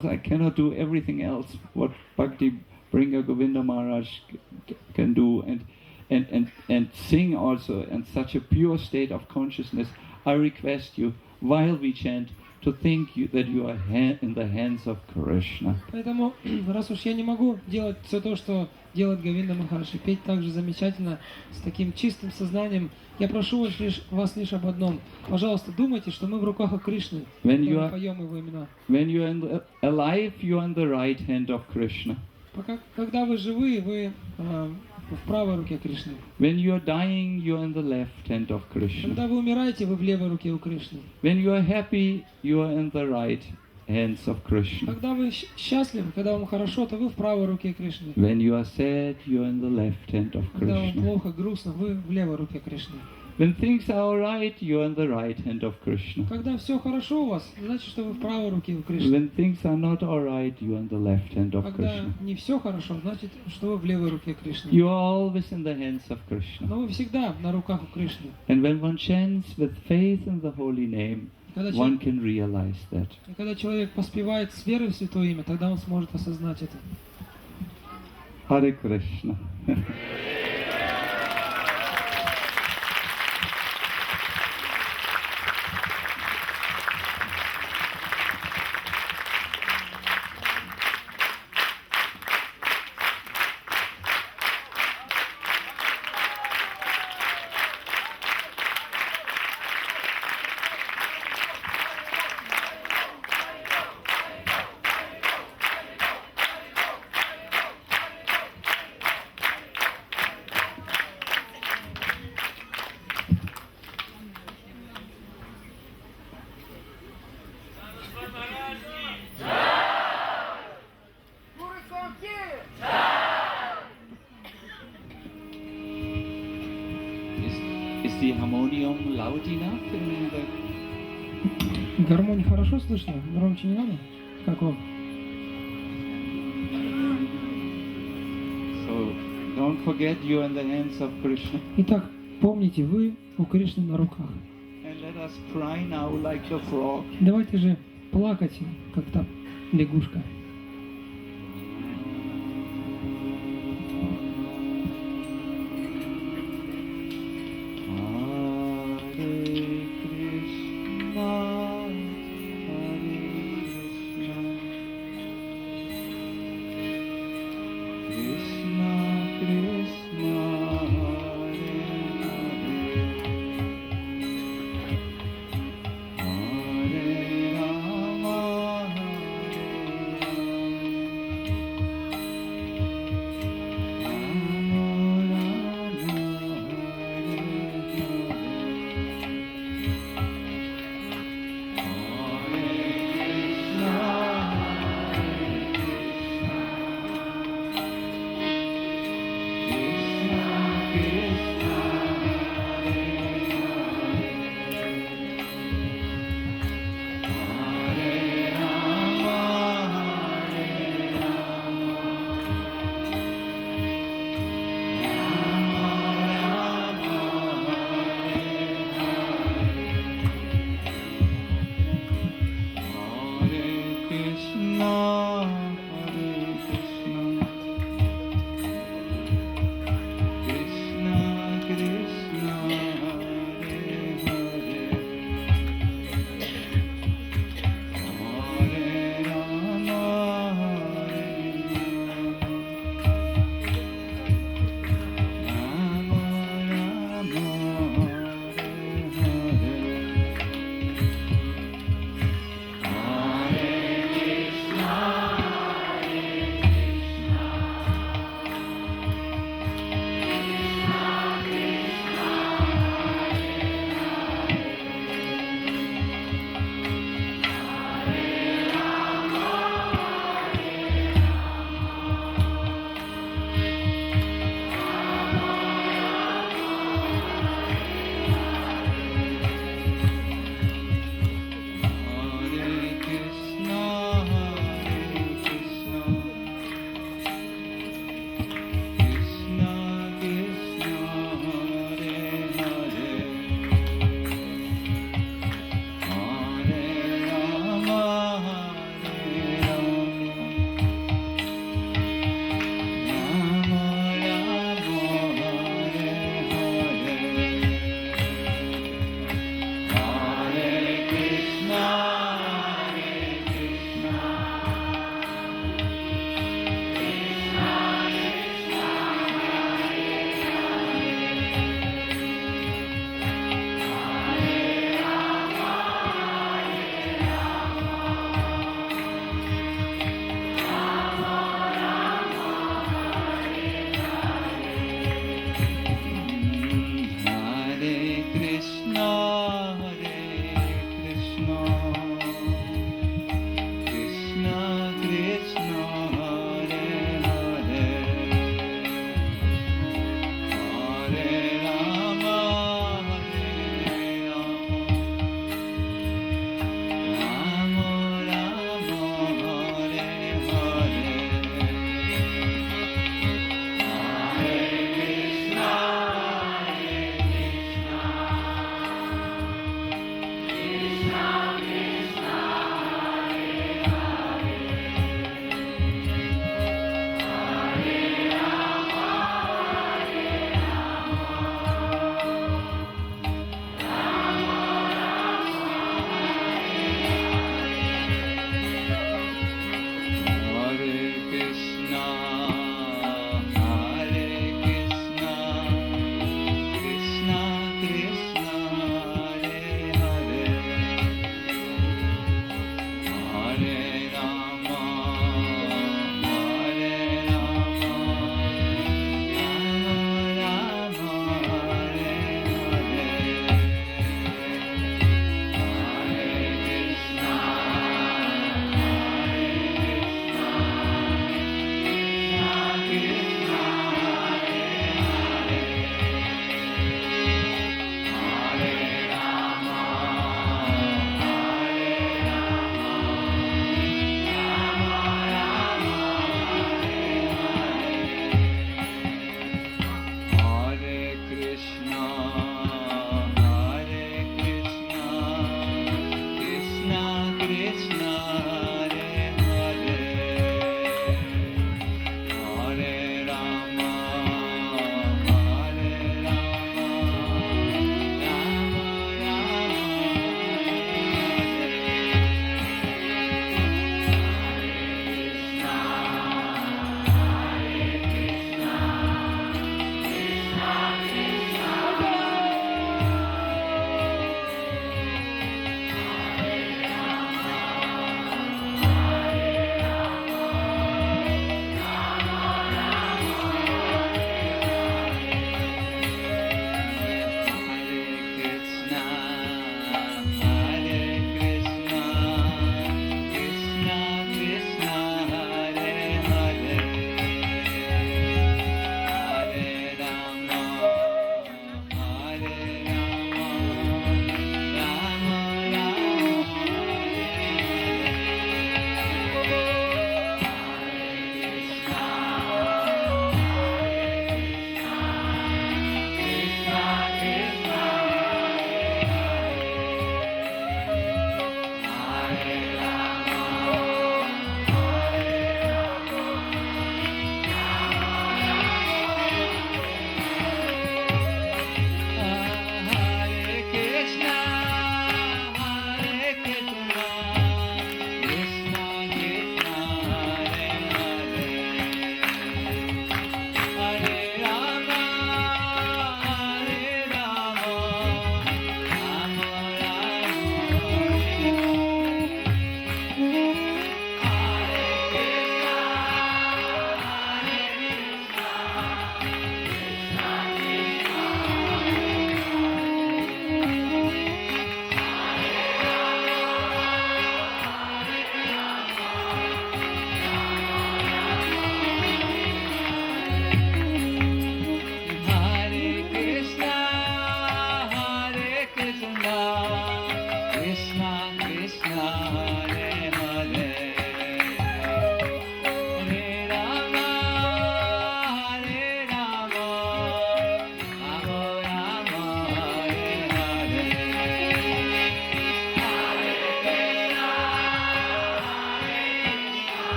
I cannot do everything else what Bhakti Bringer Govinda Maharaj can do and sing also in such a pure state of consciousness. I request you, while we chant, to think that you are in the hands of Krishna. Поэтому, раз уж я не могу делать все то, что делает Говинда Махарадж, петь так же замечательно, с таким чистым сознанием, я прошу вас лишь об одном. Пожалуйста, думайте, что мы в руках у Кришны, когда мы поем Его имена. When you are alive, you are in the right hand of Krishna. Когда вы живы, вы в правой руке Кришны. When you are dying, you are in the left hand of Krishna. Когда вы умираете, вы в левой руке у Кришны. When you are happy, you are in the right hands of Krishna. Когда вы счастливы, когда вам хорошо, то вы в правой руке Кришны. When you are sad, you are in the left hand of Когда вам Krishna. плохо, грустно, вы в левой руке Кришны. When things are alright, you are in the right hand of Krishna. Когда все хорошо у вас, значит, что вы в правой руке у Кришны. When things are not alright, you are in the left hand of Когда Krishna. не все хорошо, значит, что вы в левой руке Кришны. You are always in the hands of Krishna. Но вы всегда на руках у Кришны. And when one chants with faith in the holy name, one can realize that. И когда человек поспевает с верой в Святое Имя, тогда он сможет осознать это. Hare Krishna. Is the harmonium loud enough in the... Гармонь хорошо слышно? Громче не надо? Как вам? So, don't forget you are in the hands of Krishna. Итак, помните, вы у Кришны на руках. And let us cry now like the frog. Давайте же плакать, как та лягушка.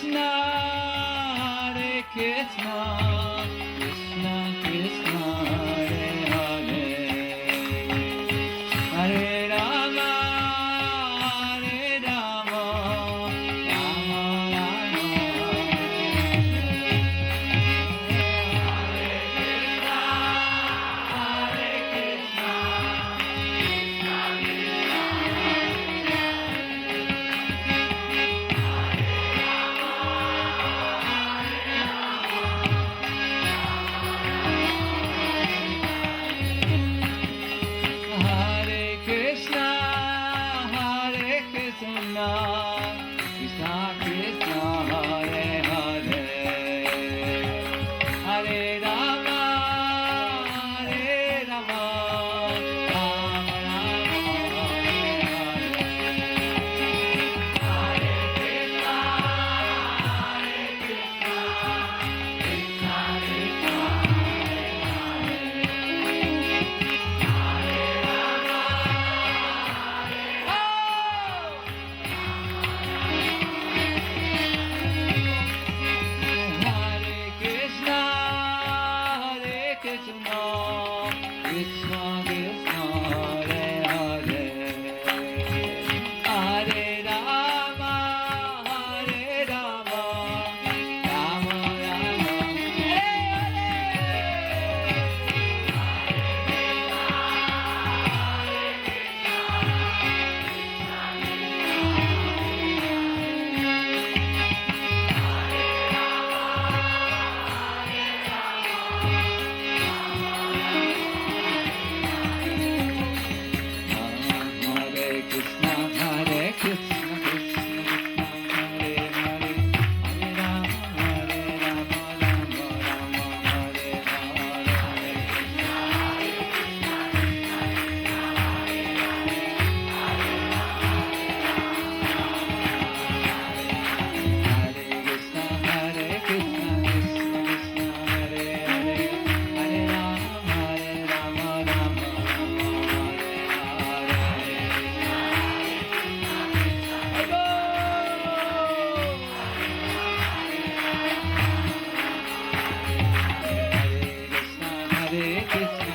Krishna, Hare Krishna, Krishna Krishna, Hare Hare, Hare Rama, Hare Rama, Rama Rama, Hare Krishna, Hare Krishna, Krishna Krishna, Hare Krishna, Hare Krishna, Krishna Krishna, Hare Hare, Hare Rama, Hare Rama, Rama Rama, Hare Hare, Hare Krishna, Hare Krishna, Krishna Krishna, Hare Krishna, Hare Krishna, Krishna Krishna, Hare Hare, Hare Rama, Hare Rama, Rama Rama, Hare Hare Krishna, Hare Krishna, Krishna Krishna, Hare Hare, Hare Rama, Hare Rama, Rama Rama, Hare Hare, Hare Krishna, Hare Krishna, Krishna Krishna,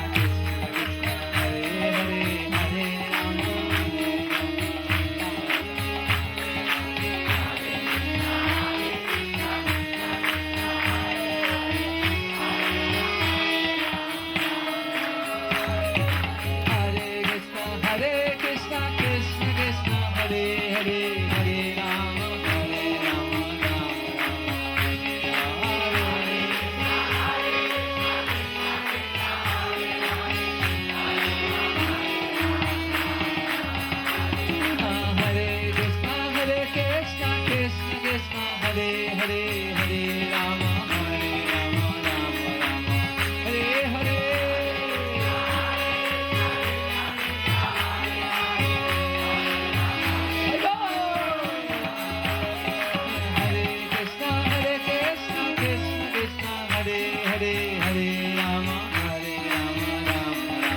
Hare Hare, Hare Rama, Hare Rama, Rama Rama, Hare Hare, Hare Krishna, Krishna Krishna, Hare Hare, Hare Rama, Hare Hare Krishna, Hare Krishna, Krishna Krishna, Hare Hare, Hare Rama, Hare Rama, Rama Rama, Hare Hare Krishna, Hare Krishna, Krishna Krishna, Hare Hare, Hare Rama, Hare Rama, Rama Rama, Hare Hare. Hare Krishna, Hare Krishna, Krishna Krishna, Hare Hare, Hare Rama, Hare Rama, Rama Rama,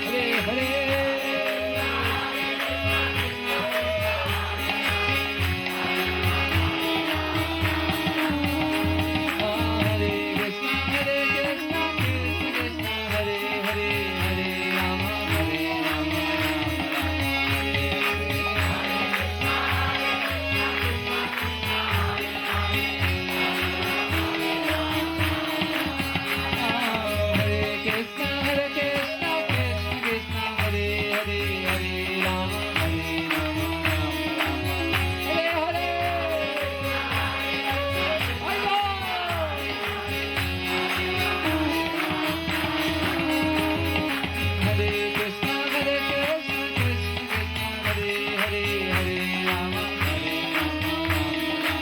Hare Hare. Hare Krishna, Hare Krishna, Krishna Krishna, Hare Hare, Hare Rama, Hare Rama, Rama Rama, Hare Krishna, Hare Krishna, Krishna Krishna, Hare Hare, Hare Rama, Hare Rama, Rama Rama, Hare Hare. Hare Krishna, Hare Krishna, Krishna Krishna, Hare Hare, Hare Rama, Hare Rama, Rama Rama, Hare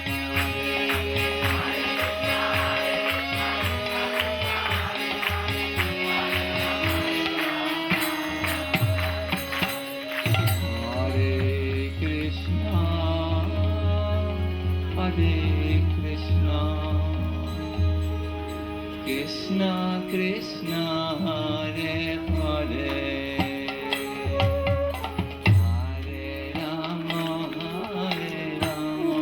Hare Krishna, Hare Krishna, Krishna Krishna, Hare Hare, Hare Rama, Hare Rama,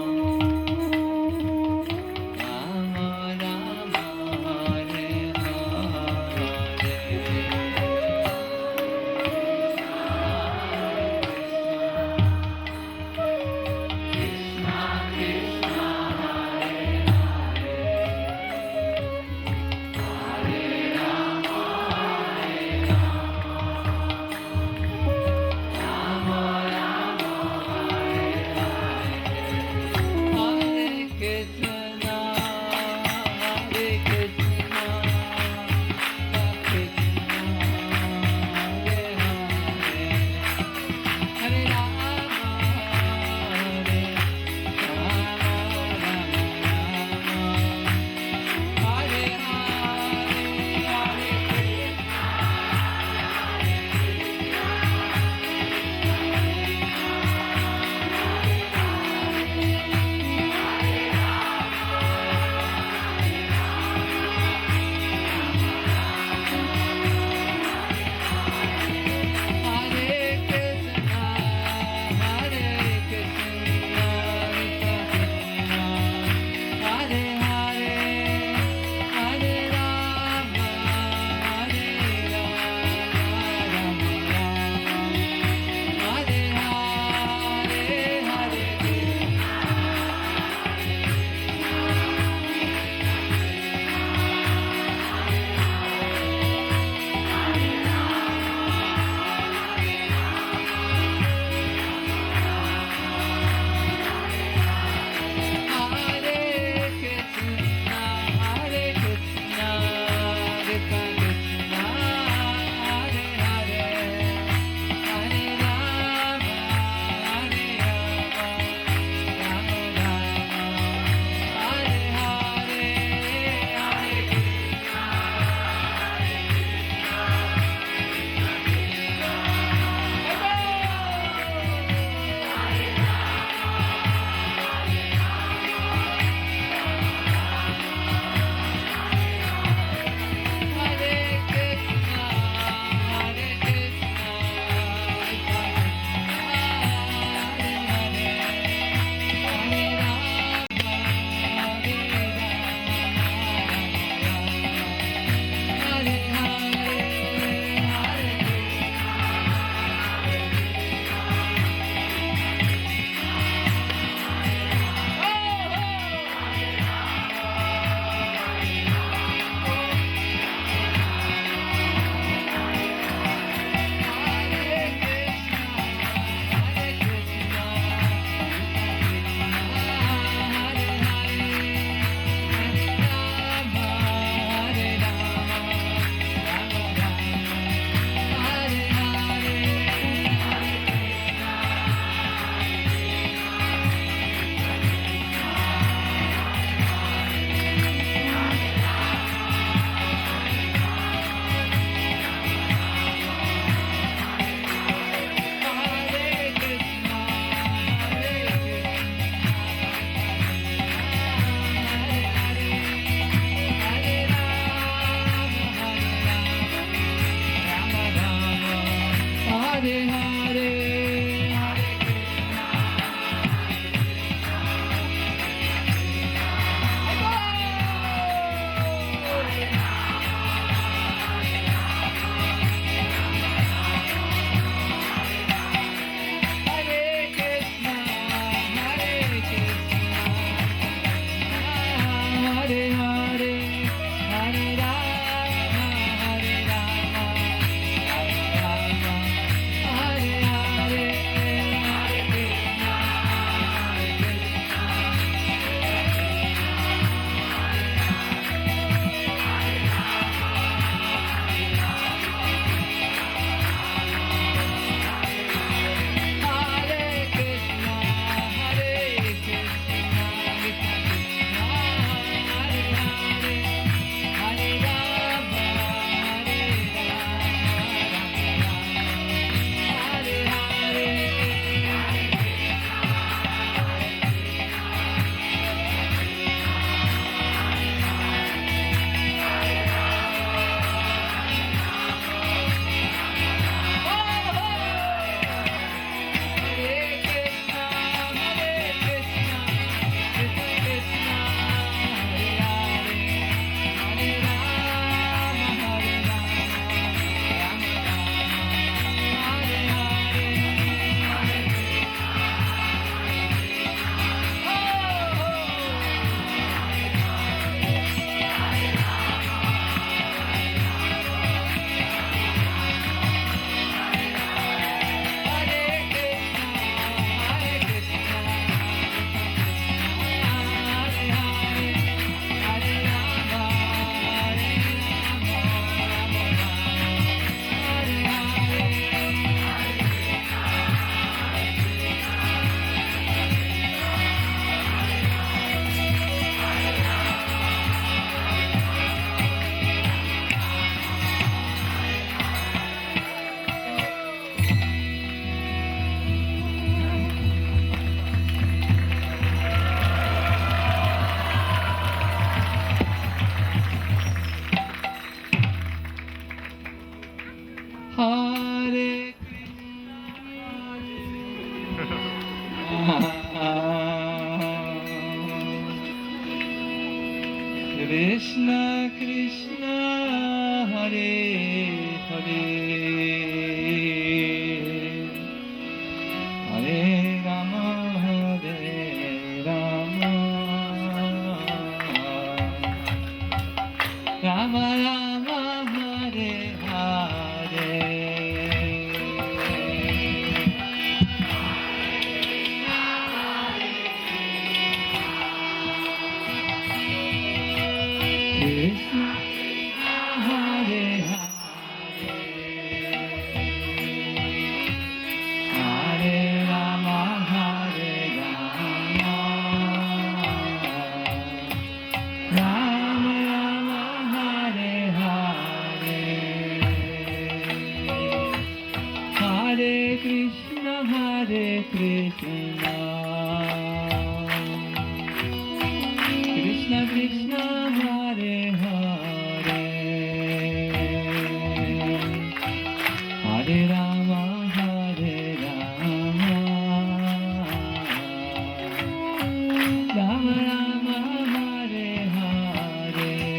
Krishna Krishna Hare Hare Hare Rama Hare Rama Rama Rama Hare Hare Krishna Hare Hare Hare Rama Hare Rama Rama Rama Hare Hare Hare Krishna Krishna Krishna Hare Hare Hare Rama Hare Rama Rama Rama Hare Hare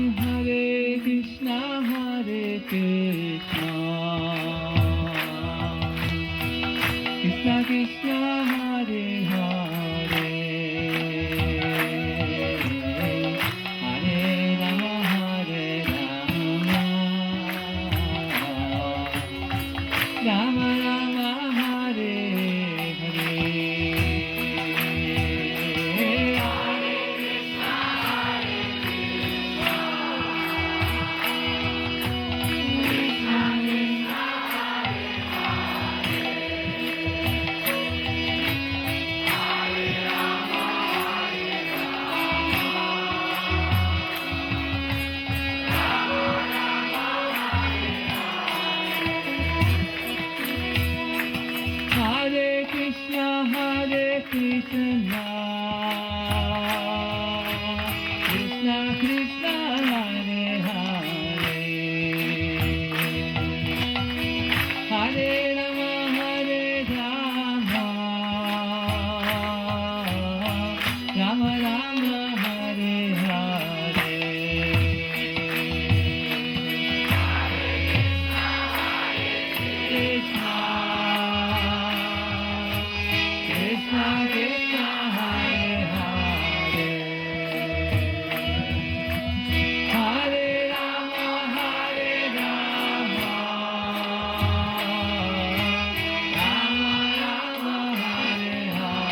Hare Krishna Hare Krishna Krishna Krishna Hare Hare Hare Rama Hare Rama Rama Rama Hare Hare Hare Krishna Hare Krishna Krishna Krishna Hare Hare Hare Rama Hare Rama Rama Rama Hare Hare Krishna Krishna Krishna Hare Hare Hare Rama Hare Rama Rama Rama Hare Hare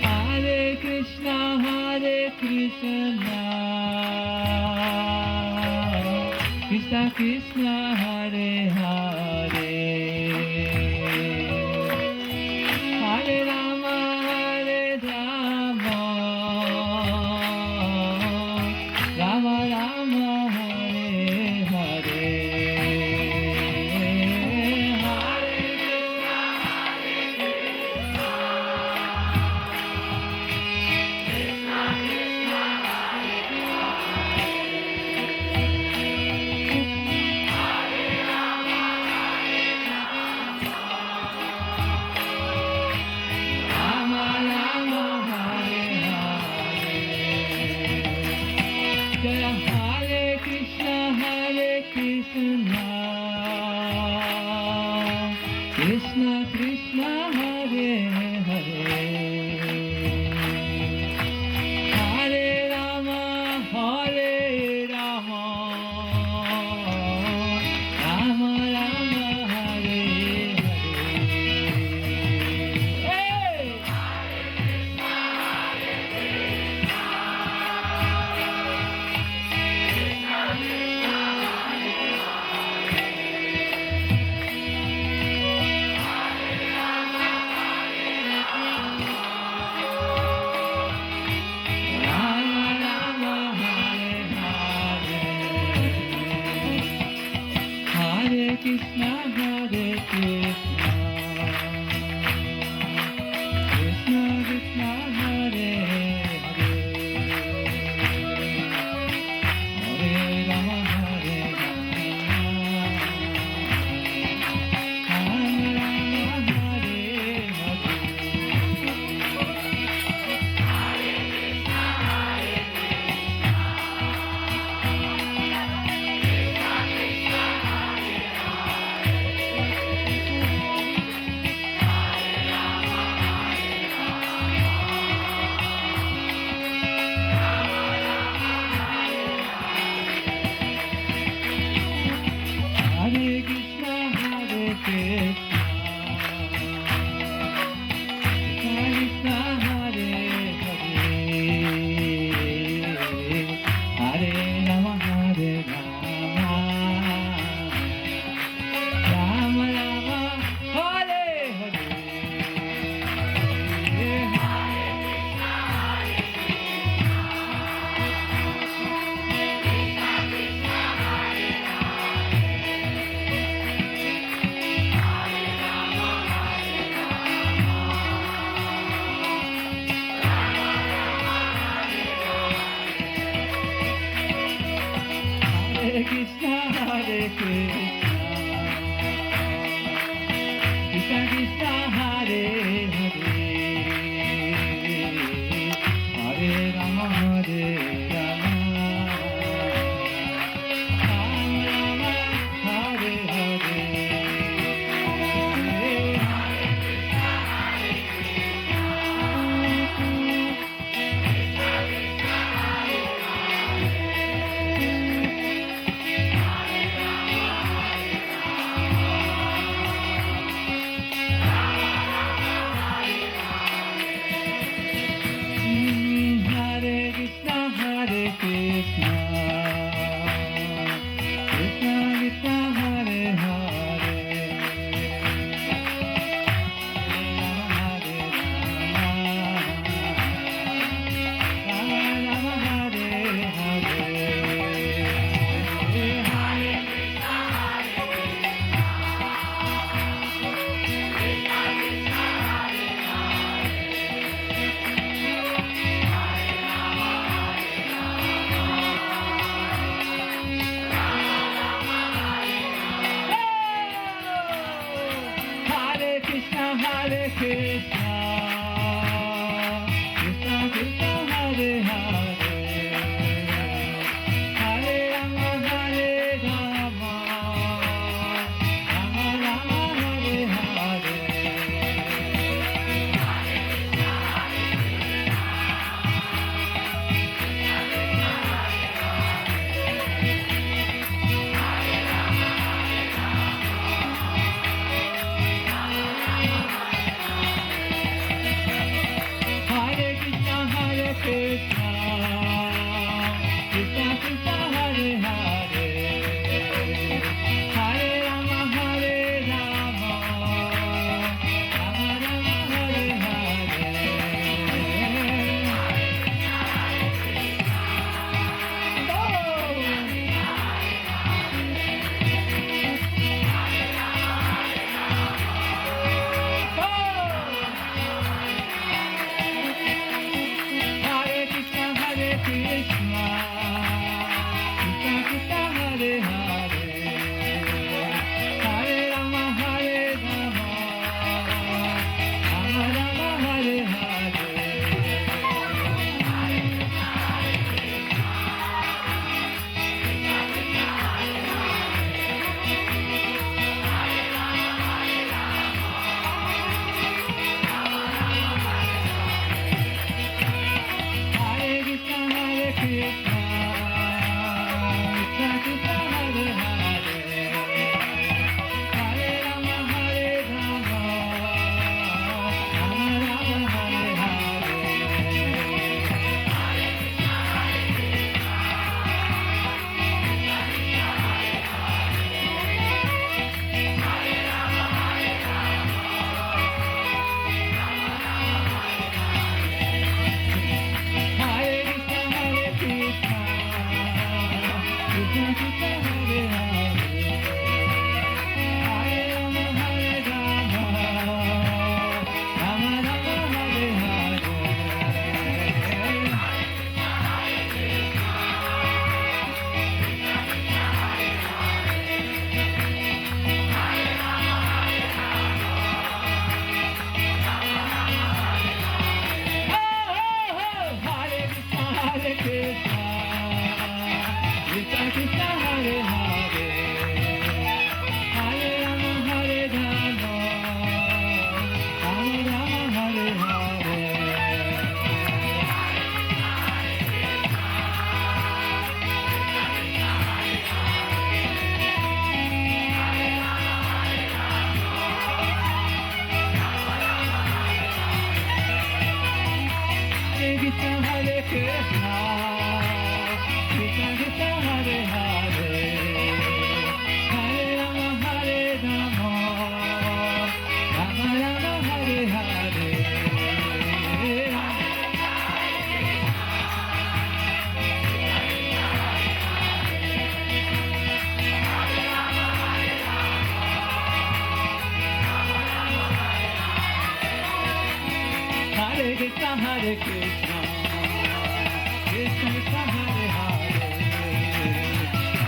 Hare Krishna Krishna Krishna Hare Hare Hare Rama Hare Rama Rama Rama Hare Hare Hare Krishna, Hare Krishna, Krishna Krishna, Hare Hare, Hare Rama, Hare Rama, Rama Rama, Hare Hare. Hare Krishna, Hare Krishna, Krishna Krishna, Hare Hare,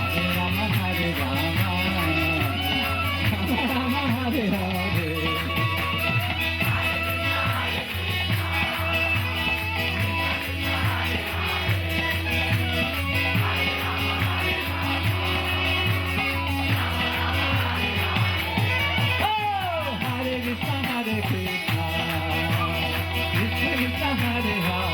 Hare Rama, Hare Rama, Rama Rama, Hare Hare. Oh, Hare Krishna, Hare Krishna, Krishna Krishna, Hare Hare.